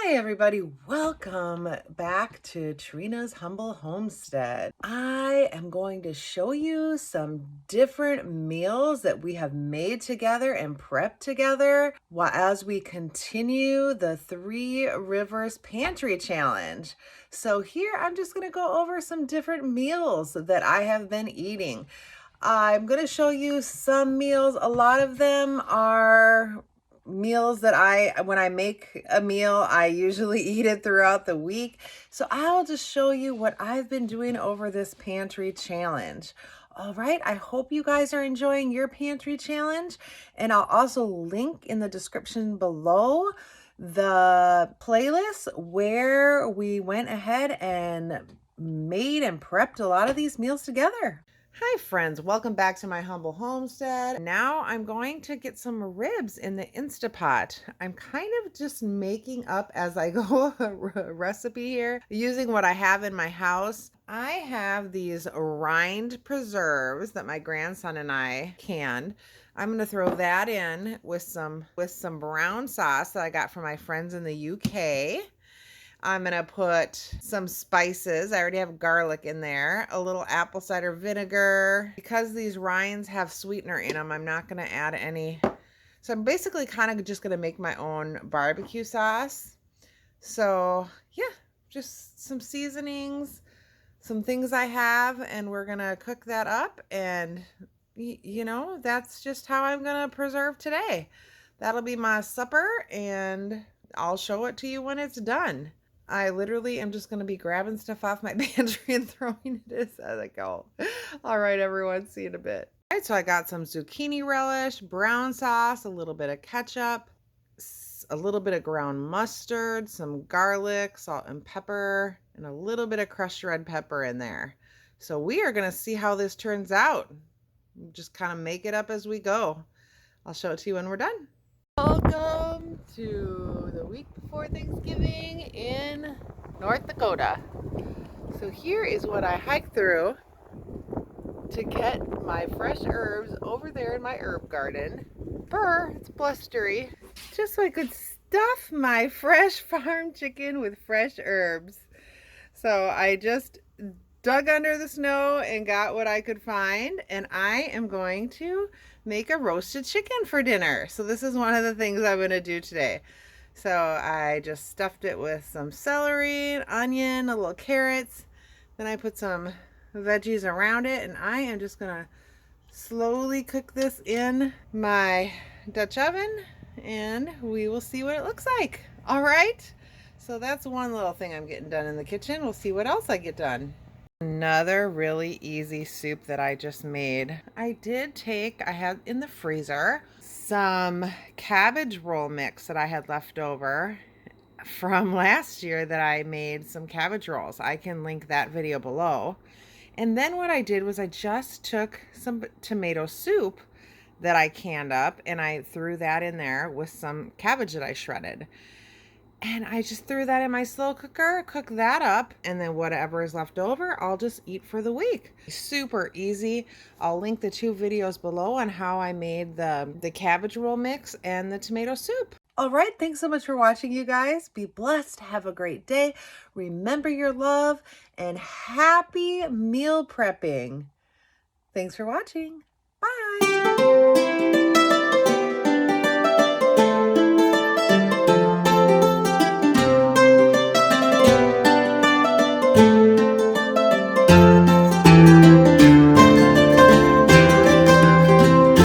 Hi everybody, welcome back to Trina's Humble Homestead. I am going to show you some different meals that we have made together and prepped together as we continue the Three Rivers Pantry Challenge. So here I'm just going to go over some different meals that I have been eating. I'm going to show you some meals. A lot of them are meals that when I make a meal, I usually eat it throughout the week. So I'll just show you what I've been doing over this pantry challenge. All right, I hope you guys are enjoying your pantry challenge. And I'll also link in the description below the playlist where we went ahead and made and prepped a lot of these meals together. Hi friends, welcome back to my humble homestead. Now I'm going to get some ribs in the Instapot. I'm kind of just making up as I go a recipe here using what I have in my house. I have these rind preserves that my grandson and I canned. I'm going to throw that in with some brown sauce that I got from my friends in the UK. I'm going to put some spices. I already have garlic in there, a little apple cider vinegar. Because these rinds have sweetener in them, I'm not going to add any. So I'm basically kind of just going to make my own barbecue sauce. So yeah, just some seasonings, some things I have, and we're going to cook that up. And you know, that's just how I'm going to preserve today. That'll be my supper, and I'll show it to you when it's done. I literally am just going to be grabbing stuff off my pantry and throwing it as I go. All right, everyone. See you in a bit. All right, so I got some zucchini relish, brown sauce, a little bit of ketchup, a little bit of ground mustard, some garlic, salt and pepper, and a little bit of crushed red pepper in there. So we are going to see how this turns out. Just kind of make it up as we go. I'll show it to you when we're done. Welcome to the week before Thanksgiving in North Dakota. So here is what I hiked through to get my fresh herbs over there in my herb garden. It's blustery. Just so I could stuff my fresh farm chicken with fresh herbs. So I just dug under the snow and got what I could find, and I am going to make a roasted chicken for dinner. So this is one of the things I'm going to do today. So I just stuffed it with some celery, an onion, a little carrots. Then I put some veggies around it, and I am just going to slowly cook this in my Dutch oven, and we will see what it looks like. All right. So that's one little thing I'm getting done in the kitchen. We'll see what else I get done. Another really easy soup that I just made. I had in the freezer some cabbage roll mix that I had left over from last year that I made some cabbage rolls. I can link that video below. And then what I did was I just took some tomato soup that I canned up and I threw that in there with some cabbage that I shredded. And I just threw that in my slow cooker, cook that up, and then whatever is left over, I'll just eat for the week. Super easy. I'll link the two videos below on how I made the cabbage roll mix and the tomato soup. All right, thanks so much for watching, you guys. Be blessed. Have a great day. Remember your love, and happy meal prepping. Thanks for watching. Bye.